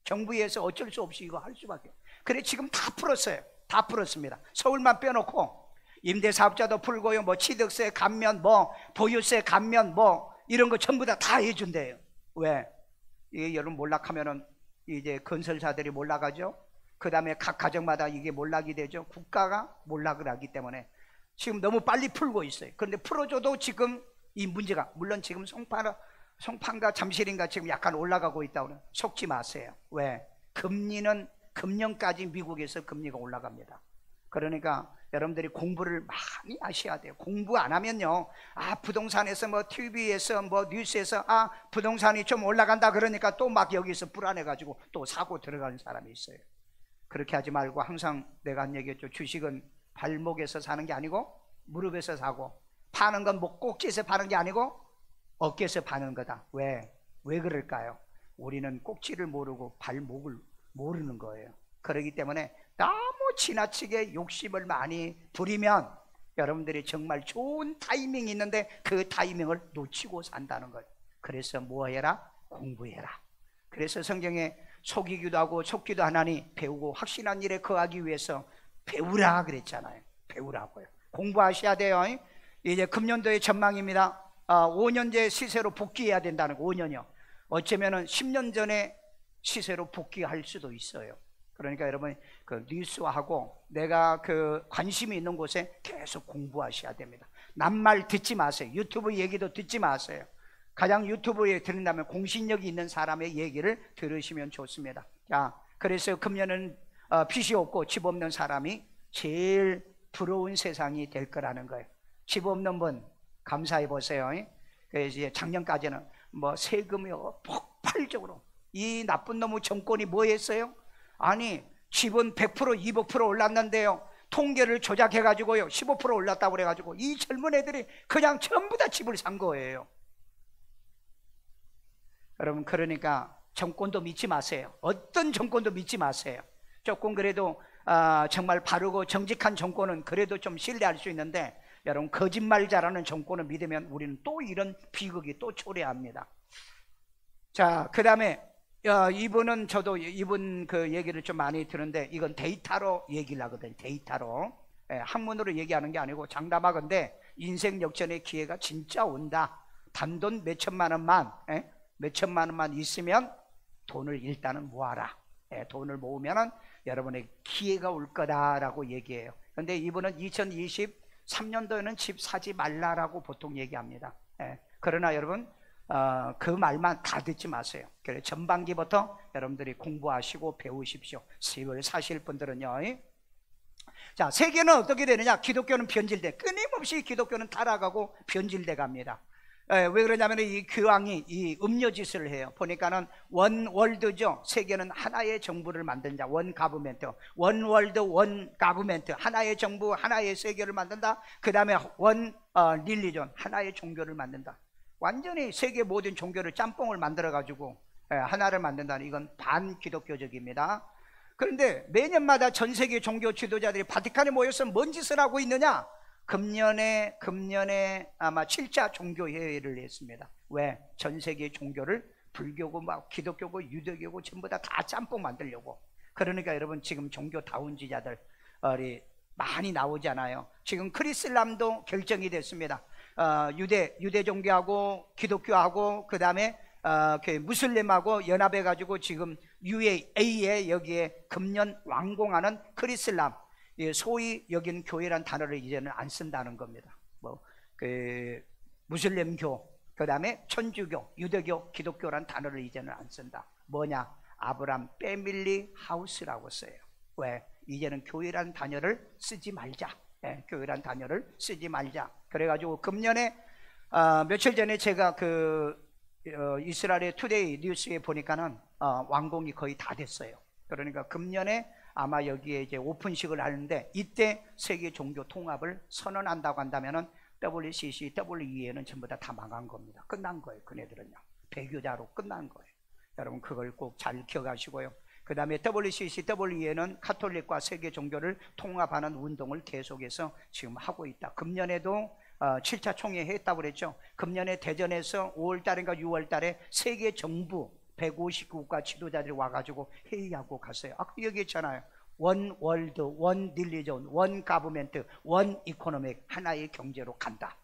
정부에서 어쩔 수 없이 이거 할 수밖에. 그래 지금 다 풀었어요. 다 풀었습니다. 서울만 빼놓고 임대사업자도 풀고요, 뭐 취득세 감면, 뭐 보유세 감면, 뭐 이런 거 전부 다 해준대요. 왜? 이게 여러분 몰락하면은 이제 건설사들이 몰락하죠. 그 다음에 각 가정마다 이게 몰락이 되죠. 국가가 몰락을 하기 때문에 지금 너무 빨리 풀고 있어요. 그런데 풀어줘도 지금 이 문제가, 물론 지금 송파인가 잠실인가 지금 약간 올라가고 있다고는 속지 마세요. 왜? 금리는 금년까지 미국에서 금리가 올라갑니다. 그러니까 여러분들이 공부를 많이 하셔야 돼요. 공부 안 하면요, 부동산에서 뭐 TV에서 뭐 뉴스에서 부동산이 좀 올라간다 그러니까 또 막 여기서 불안해 가지고 또 사고 들어가는 사람이 있어요. 그렇게 하지 말고 항상 내가 한 얘기했죠. 주식은 발목에서 사는 게 아니고 무릎에서 사고, 파는 건 뭐 꼭지에서 파는 게 아니고 어깨에서 파는 거다. 왜 그럴까요? 우리는 꼭지를 모르고 발목을 모르는 거예요. 그렇기 때문에 너무 지나치게 욕심을 많이 부리면 여러분들이 정말 좋은 타이밍이 있는데 그 타이밍을 놓치고 산다는 거예요. 그래서 뭐 해라? 공부해라. 그래서 성경에 속이기도 하고 속기도 하나니 배우고 확신한 일에 거하기 위해서 배우라 그랬잖아요. 배우라고요. 공부하셔야 돼요. 이제 금년도의 전망입니다. 5년제 시세로 복귀해야 된다는 거. 5년이요. 어쩌면은 10년 전에 시세로 복귀할 수도 있어요. 그러니까 여러분 그 뉴스하고 내가 그 관심이 있는 곳에 계속 공부하셔야 됩니다. 남말 듣지 마세요. 유튜브 얘기도 듣지 마세요. 가장 유튜브에 들은다면 공신력이 있는 사람의 얘기를 들으시면 좋습니다. 자, 그래서 금년은 빚이 없고 집 없는 사람이 제일 부러운 세상이 될 거라는 거예요. 집 없는 분 감사해 보세요. 그래서 이제 작년까지는 뭐 세금이 폭발적으로, 이 나쁜 놈의 정권이 뭐 했어요? 아니 집은 100% 200% 올랐는데요, 통계를 조작해 가지고요 15% 올랐다고 그래 가지고 이 젊은 애들이 그냥 전부 다 집을 산 거예요. 여러분, 그러니까 정권도 믿지 마세요. 어떤 정권도 믿지 마세요. 조금 그래도 정말 바르고 정직한 정권은 그래도 좀 신뢰할 수 있는데, 여러분 거짓말 잘하는 정권을 믿으면 우리는 또 이런 비극이 또 초래합니다. 자, 그 다음에 이분은 저도 이분 그 얘기를 좀 많이 들은데, 이건 데이터로 얘기를 하거든요. 데이터로, 한문으로 얘기하는 게 아니고 장담하건대 인생 역전의 기회가 진짜 온다. 단돈 몇천만 원만 있으면 돈을 일단은 모아라. 돈을 모으면은 여러분의 기회가 올 거다라고 얘기해요. 근데 이분은 2023년도에는 집 사지 말라라고 보통 얘기합니다. 그러나 여러분 그 말만 다 듣지 마세요. 그래 전반기부터 여러분들이 공부하시고 배우십시오. 집을 사실 분들은요. 자, 세계는 어떻게 되느냐? 기독교는 변질돼, 끊임없이 기독교는 타락하고 변질돼 갑니다. 왜 그러냐면 이 교황이 이 음료짓을 해요. 보니까는 원 월드죠. 세계는 하나의 정부를 만든 자, 원 가브멘트, 원 월드 원 가브멘트, 하나의 정부 하나의 세계를 만든다. 그 다음에 원 릴리전, 하나의 종교를 만든다. 완전히 세계 모든 종교를 짬뽕을 만들어 가지고 하나를 만든다는, 이건 반기독교적입니다. 그런데 매년마다 전 세계 종교 지도자들이 바티칸에 모여서 뭔 짓을 하고 있느냐? 금년에 아마 7차 종교회의를 했습니다. 왜? 전 세계 종교를 불교고 막 기독교고 유대교고 전부 다 짬뽕 만들려고. 그러니까 여러분 지금 종교 다운지자들이 많이 나오잖아요. 지금 크리슬람도 결정이 됐습니다. 유대 종교하고 기독교하고 그 다음에 무슬림하고 연합해 가지고 지금 UAE에 여기에 금년 완공하는 크리슬람, 소위 여긴 교회란 단어를 이제는 안 쓴다는 겁니다. 무슬림교, 그 다음에 천주교, 유대교, 기독교란 단어를 이제는 안 쓴다. 뭐냐? 아브람 패밀리 하우스라고 써요. 왜? 이제는 교회란 단어를 쓰지 말자. 교회란 단어를 쓰지 말자. 그래가지고 금년에 며칠 전에 제가 이스라엘의 투데이 뉴스에 보니까는 완공이 거의 다 됐어요. 그러니까 금년에 아마 여기에 이제 오픈식을 하는데, 이때 세계 종교 통합을 선언한다고 한다면은 WCC, WEA는 전부 다 망한 겁니다. 끝난 거예요. 그네들은요. 배교자로 끝난 거예요. 여러분 그걸 꼭 잘 기억하시고요. 그 다음에 WCCW에는 카톨릭과 세계 종교를 통합하는 운동을 계속해서 지금 하고 있다. 금년에도 7차 총회 했다고 그랬죠. 금년에 대전에서 5월달인가 6월달에 세계 정부 150국가 지도자들이 와가지고 회의하고 갔어요. 아까 얘기했잖아요. 원 월드, 원 릴리전, 원 가버멘트, 원 이코노믹, 하나의 경제로 간다.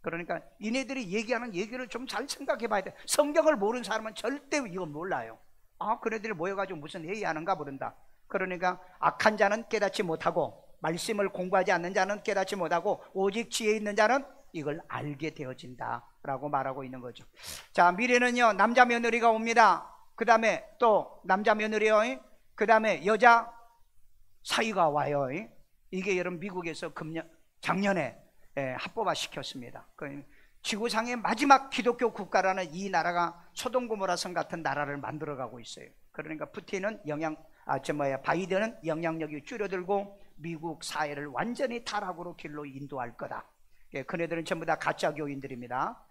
그러니까 이네들이 얘기하는 얘기를 좀 잘 생각해 봐야 돼. 성경을 모르는 사람은 절대 이거 몰라요. 그네들이 모여가지고 무슨 회의하는가 모른다. 그러니까 악한 자는 깨닫지 못하고 말씀을 공부하지 않는 자는 깨닫지 못하고 오직 지혜 있는 자는 이걸 알게 되어진다 라고 말하고 있는 거죠. 자, 미래는요 남자 며느리가 옵니다. 그 다음에 또 남자 며느리요, 그 다음에 여자 사위가 와요. 이게 여러분 미국에서 작년에 합법화 시켰습니다. 지구상의 마지막 기독교 국가라는 이 나라가 소돔고모라성 같은 나라를 만들어가고 있어요. 그러니까 푸틴은 바이든은 영향력이 줄어들고 미국 사회를 완전히 타락으로 길로 인도할 거다. 그네들은 전부 다 가짜 교인들입니다.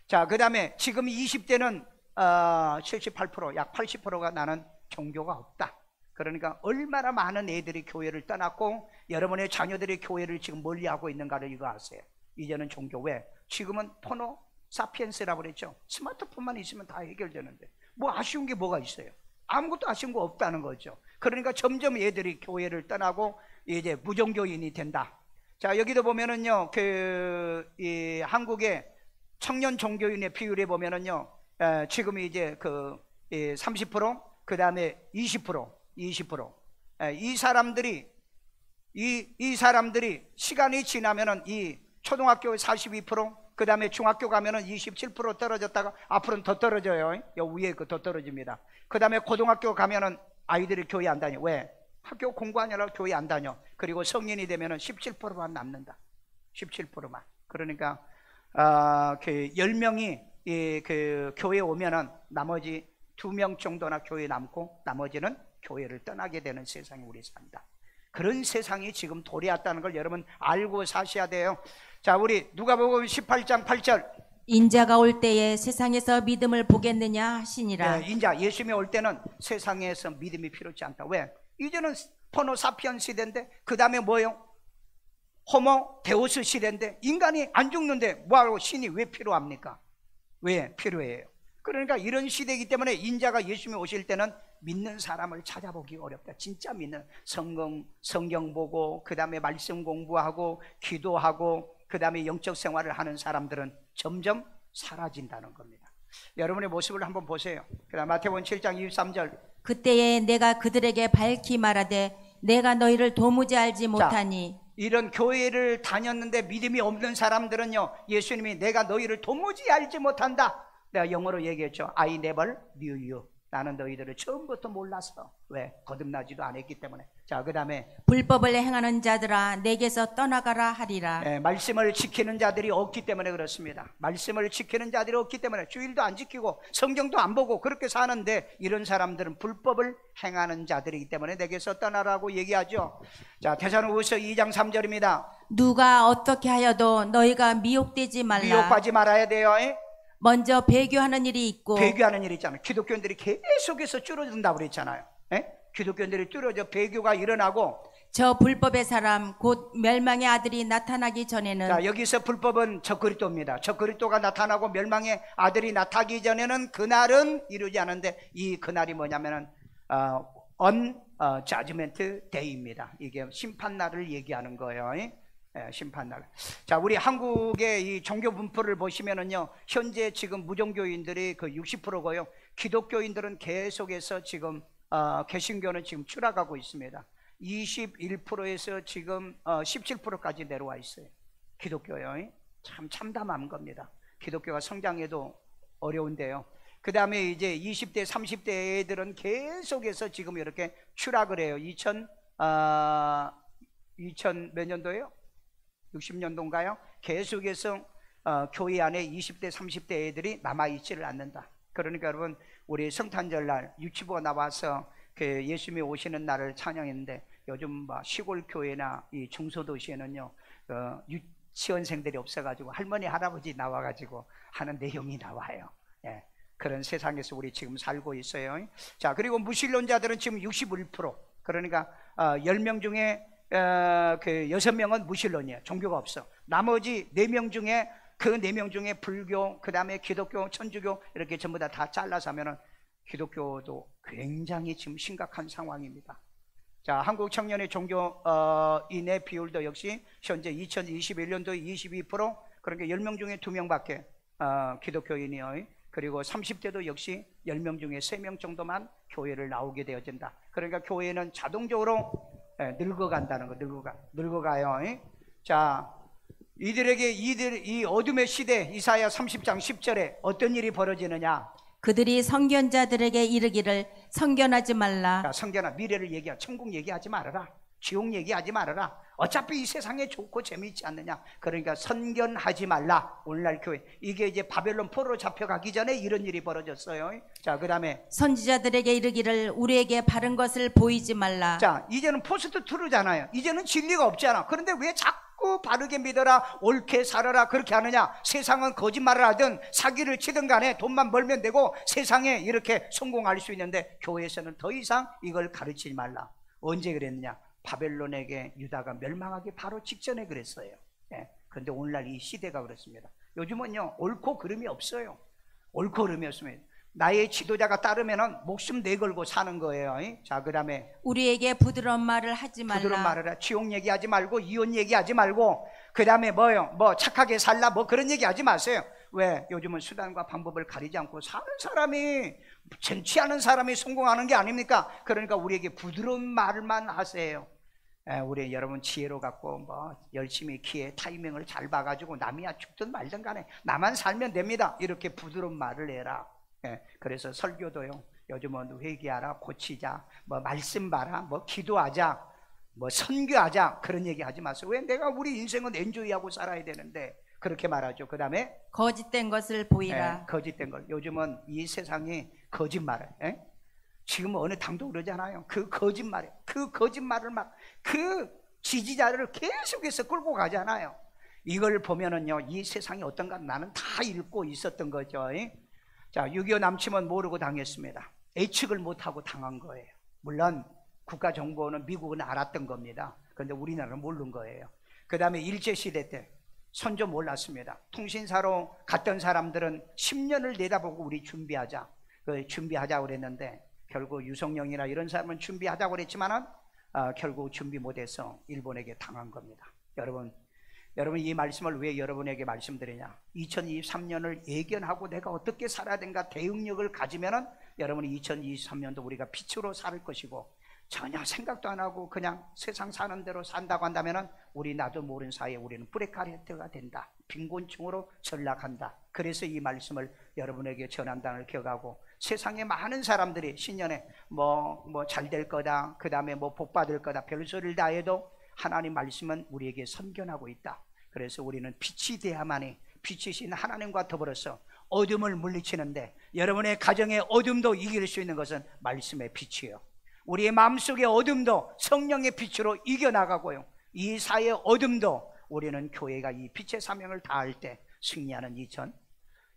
자, 그 다음에 지금 20대는 78%, 약 80%가 나는 종교가 없다. 그러니까 얼마나 많은 애들이 교회를 떠났고 여러분의 자녀들이 교회를 지금 멀리하고 있는가를 이거 아세요. 이제는 종교 왜? 지금은 포노 사피엔스라고 그랬죠. 스마트폰만 있으면 다 해결되는데 뭐 아쉬운 게 뭐가 있어요? 아무것도 아쉬운 거 없다는 거죠. 그러니까 점점 애들이 교회를 떠나고 이제 무종교인이 된다. 자, 여기도 보면은요 이 한국의 청년 종교인의 비율에 보면은요 지금 이제 30%, 그 다음에 20%. 이 사람들이 시간이 지나면은 이 초등학교에 42%, 그 다음에 중학교 가면은 27% 떨어졌다가 앞으로는 더 떨어져요. 요 위에 더 떨어집니다. 그 다음에 고등학교 가면은 아이들이 교회 안 다녀. 왜? 학교 공부하느라 교회 안 다녀. 그리고 성인이 되면은 17%만 남는다. 17%만. 그러니까 10명이 교회에 오면은 나머지 2명 정도나 교회에 남고 나머지는 교회를 떠나게 되는 세상에 우리 산다. 그런 세상이 지금 도래했다는 걸 여러분 알고 사셔야 돼요. 자, 우리 누가복음 18장 8절. 인자가 올 때에 세상에서 믿음을 보겠느냐 하시니라. 인자 예수님이 올 때는 세상에서 믿음이 필요치 않다. 왜? 이제는 포노 사피언 시대인데 그 다음에 뭐예요? 호모 데우스 시대인데 인간이 안 죽는데 뭐하고 신이 왜 필요합니까? 왜 필요해요? 그러니까 이런 시대이기 때문에 인자가 예수님이 오실 때는 믿는 사람을 찾아보기 어렵다. 진짜 믿는 성경 보고 그 다음에 말씀 공부하고 기도하고 그 다음에 영적 생활을 하는 사람들은 점점 사라진다는 겁니다. 여러분의 모습을 한번 보세요. 그 다음 마태복음 7장 23절. 그때에 내가 그들에게 밝히 말하되 내가 너희를 도무지 알지 못하니. 이런 교회를 다녔는데 믿음이 없는 사람들은요 예수님이 내가 너희를 도무지 알지 못한다. 내가 영어로 얘기했죠. I never knew you. 나는 너희들을 처음부터 몰랐어. 왜? 거듭나지도 않았기 때문에. 자, 그 다음에 불법을 행하는 자들아 내게서 떠나가라 하리라. 말씀을 지키는 자들이 없기 때문에 그렇습니다. 말씀을 지키는 자들이 없기 때문에 주일도 안 지키고 성경도 안 보고 그렇게 사는데 이런 사람들은 불법을 행하는 자들이기 때문에 내게서 떠나라고 얘기하죠. 자, 데살로니가후서 2장 3절입니다. 누가 어떻게 하여도 너희가 미혹되지 말라. 미혹하지 말아야 돼요. 먼저 배교하는 일이 있고. 배교하는 일이 있잖아요. 기독교인들이 계속해서 줄어든다고 그랬잖아요. 기독교인들이 줄어져 배교가 일어나고 저 불법의 사람 곧 멸망의 아들이 나타나기 전에는. 자, 여기서 불법은 적그리스도입니다. 적그리스도가 나타나고 멸망의 아들이 나타나기 전에는 그날은 이루지 않은데 이 그날이 뭐냐면은 judgment day입니다. 이게 심판날을 얘기하는 거예요. 심판날. 자, 우리 한국의 이 종교 분포를 보시면은요, 현재 지금 무종교인들이 60%고요. 기독교인들은 계속해서 지금 개신교는 지금 추락하고 있습니다. 21%에서 지금 17%까지 내려와 있어요. 기독교요. 참 참담한 겁니다. 기독교가 성장해도 어려운데요. 그 다음에 이제 20대, 30대 애들은 계속해서 지금 이렇게 추락을 해요. 2000 몇 년도예요? 60년도인가요? 계속해서 교회 안에 20대, 30대 애들이 남아있지를 않는다. 그러니까 여러분, 우리 성탄절날 유치부가 나와서 그 예수님이 오시는 날을 찬양했는데 요즘 시골 교회나 이 중소도시에는요 유치원생들이 없어가지고 할머니, 할아버지 나와가지고 하는 내용이 나와요. 그런 세상에서 우리 지금 살고 있어요. 자, 그리고 무신론자들은 지금 61%, 그러니까 10명 중에 그 6명은 무신론이에요. 종교가 없어. 나머지 4명 중에 그 4명 중에 불교, 그 다음에 기독교, 천주교 이렇게 전부 다 잘라서 하면은 기독교도 굉장히 지금 심각한 상황입니다. 자, 한국 청년의 종교인의 비율도 역시 현재 2021년도 22%, 그러니까 10명 중에 2명밖에 기독교인이요. 그리고 30대도 역시 10명 중에 3명 정도만 교회를 나오게 되어진다. 그러니까 교회는 자동적으로 늙어간다는 거, 늙어가요. 자, 이들에게 이 어둠의 시대, 이사야 30장 10절에 어떤 일이 벌어지느냐? 그들이 선견자들에게 이르기를 선견하지 말라. 자, 선견아, 미래를 얘기하, 천국 얘기하지 말아라, 지옥 얘기하지 말아라. 어차피 이 세상에 좋고 재미있지 않느냐. 그러니까 선견하지 말라. 오늘날 교회, 이게 이제 바벨론 포로로 잡혀가기 전에 이런 일이 벌어졌어요. 자, 그 다음에 선지자들에게 이르기를 우리에게 바른 것을 보이지 말라. 자, 이제는 포스트 트루잖아요. 이제는 진리가 없잖아. 그런데 왜 자꾸 바르게 믿어라, 옳게 살아라 그렇게 하느냐? 세상은 거짓말을 하든 사기를 치든 간에 돈만 벌면 되고 세상에 이렇게 성공할 수 있는데 교회에서는 더 이상 이걸 가르치지 말라. 언제 그랬느냐? 바벨론에게 유다가 멸망하기 바로 직전에 그랬어요. 그런데 오늘날 이 시대가 그렇습니다. 요즘은요, 옳고 그름이 없어요. 옳고 그름이 없으면 나의 지도자가 따르면은 목숨 내걸고 사는 거예요. 자, 그 다음에 우리에게 부드러운 말을 하지 말라. 부드러운 말을 해. 지옥 얘기하지 말고 이혼 얘기하지 말고, 그 다음에 뭐요? 뭐 착하게 살라 뭐 그런 얘기하지 마세요. 왜? 요즘은 수단과 방법을 가리지 않고 사는 사람이, 쟁취하는 사람이 성공하는 게 아닙니까? 그러니까 우리에게 부드러운 말만 하세요. 우리 여러분 지혜로 갖고 뭐 열심히 기회 타이밍을 잘 봐가지고 남이야 죽든 말든 간에 나만 살면 됩니다. 이렇게 부드러운 말을 해라. 그래서 설교도요, 요즘은 회개하라, 고치자, 뭐 말씀 봐라, 뭐 기도하자, 뭐 선교하자 그런 얘기 하지 마세요. 왜? 내가 우리 인생은 엔조이하고 살아야 되는데 그렇게 말하죠. 그 다음에 거짓된 것을 보이라. 거짓된 걸. 요즘은 이 세상이 거짓말을, 지금 어느 당도 그러잖아요. 그 거짓말에, 그 거짓말을 막 그 지지자를 계속해서 끌고 가잖아요. 이걸 보면은요, 이 세상이 어떤가 나는 다 읽고 있었던 거죠. 자, 6.25 남침은 모르고 당했습니다. 예측을 못하고 당한 거예요. 물론 국가정보는 미국은 알았던 겁니다. 그런데 우리나라는 모르는 거예요. 그 다음에 일제시대 때 선조 몰랐습니다. 통신사로 갔던 사람들은 10년을 내다보고 우리 준비하자고 그랬는데 결국 유성룡이나 이런 사람은 준비하자고 그랬지만은 결국 준비 못해서 일본에게 당한 겁니다. 여러분 이 말씀을 왜 여러분에게 말씀드리냐? 2023년을 예견하고 내가 어떻게 살아야 되는가 대응력을 가지면은 여러분이 2023년도 우리가 빛으로 살 것이고, 전혀 생각도 안 하고 그냥 세상 사는 대로 산다고 한다면은 우리 나도 모르는 사이에 우리는 브레카레트가 된다. 빈곤층으로 전락한다. 그래서 이 말씀을 여러분에게 전한다는 기억하고, 세상에 많은 사람들이 신년에 뭐 잘 될 거다, 그 다음에 뭐 복 받을 거다 별소리를 다 해도 하나님 말씀은 우리에게 선견하고 있다. 그래서 우리는 빛이 돼야만이, 빛이신 하나님과 더불어서 어둠을 물리치는데, 여러분의 가정의 어둠도 이길 수 있는 것은 말씀의 빛이에요. 우리의 마음속의 어둠도 성령의 빛으로 이겨나가고요, 이 사회의 어둠도 우리는 교회가 이 빛의 사명을 다할 때 승리하는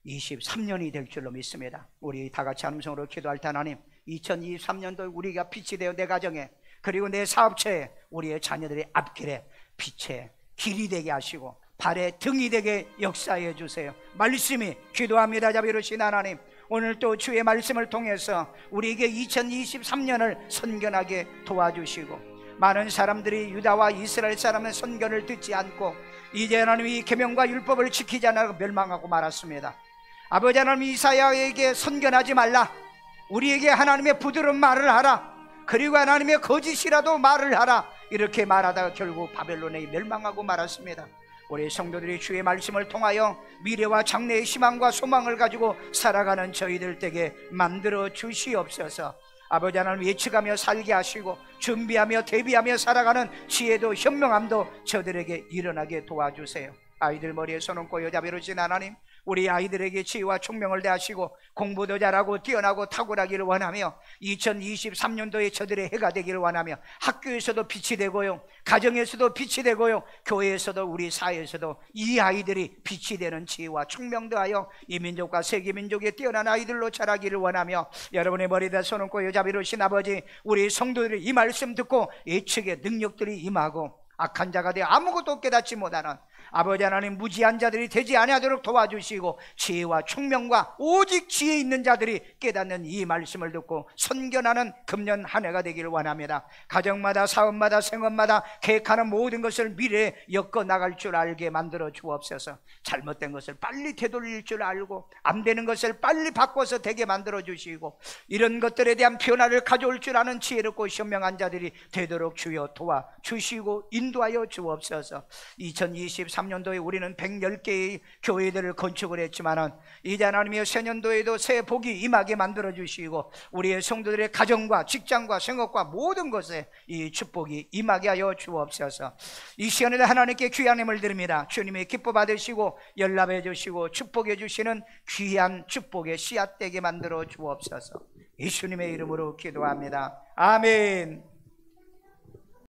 2023년이 될 줄로 믿습니다. 우리 다 같이 한 음성으로 기도할 때, 하나님 2023년도 우리가 빛이 되어 내 가정에, 그리고 내 사업처에, 우리의 자녀들의 앞길에 빛의 길이 되게 하시고 발의 등이 되게 역사해 주세요. 말씀이 기도합니다. 자비로우신 하나님, 오늘 또 주의 말씀을 통해서 우리에게 2023년을 선견하게 도와주시고, 많은 사람들이 유다와 이스라엘 사람의 선견을 듣지 않고 이제 하나님이 계명과 율법을 지키지 않아 멸망하고 말았습니다. 아버지 하나님, 이사야에게 선견하지 말라, 우리에게 하나님의 부드러운 말을 하라, 그리고 하나님의 거짓이라도 말을 하라, 이렇게 말하다가 결국 바벨론에 멸망하고 말았습니다. 우리 성도들이 주의 말씀을 통하여 미래와 장래의 희망과 소망을 가지고 살아가는 저희들 댁에 만들어 주시옵소서. 아버지 하나님, 예측하며 살게 하시고 준비하며 대비하며 살아가는 지혜도 현명함도 저들에게 일어나게 도와주세요. 아이들 머리에 손 얹고 여자비로신 하나님, 우리 아이들에게 지혜와 총명을 대하시고 공부도 잘하고 뛰어나고 탁월하기를 원하며 2023년도에 저들의 해가 되기를 원하며 학교에서도 빛이 되고요, 가정에서도 빛이 되고요, 교회에서도 우리 사회에서도 이 아이들이 빛이 되는 지혜와 총명 더하여 이 민족과 세계 민족의 뛰어난 아이들로 자라기를 원하며, 여러분의 머리에다 손 얹고 여자비로신 아버지, 우리 성도들이 이 말씀 듣고 예측의 능력들이 임하고 악한 자가 되어 아무것도 깨닫지 못하는 아버지 하나님 무지한 자들이 되지 아니하도록 도와주시고, 지혜와 총명과 오직 지혜 있는 자들이 깨닫는 이 말씀을 듣고 선견하는 금년 한 해가 되기를 원합니다. 가정마다 사업마다 생업마다 계획하는 모든 것을 미래에 엮어 나갈 줄 알게 만들어 주옵소서. 잘못된 것을 빨리 되돌릴 줄 알고 안 되는 것을 빨리 바꿔서 되게 만들어 주시고, 이런 것들에 대한 변화를 가져올 줄 아는 지혜롭고 현명한 자들이 되도록 주여 도와주시고 인도하여 주옵소서. 2023년도에 우리는 110개의 교회들을 건축을 했지만은 이제 하나님이여 새년도에도 새 복이 임하게 만들어 주시고 우리의 성도들의 가정과 직장과 생업과 모든 것에 이 축복이 임하게 하여 주옵소서. 이 시간에도 하나님께 귀한 힘을 드립니다. 주님의 기뻐 받으시고 연락해 주시고 축복해 주시는 귀한 축복의 씨앗 되게 만들어 주옵소서. 예수님의 이름으로 기도합니다. 아멘.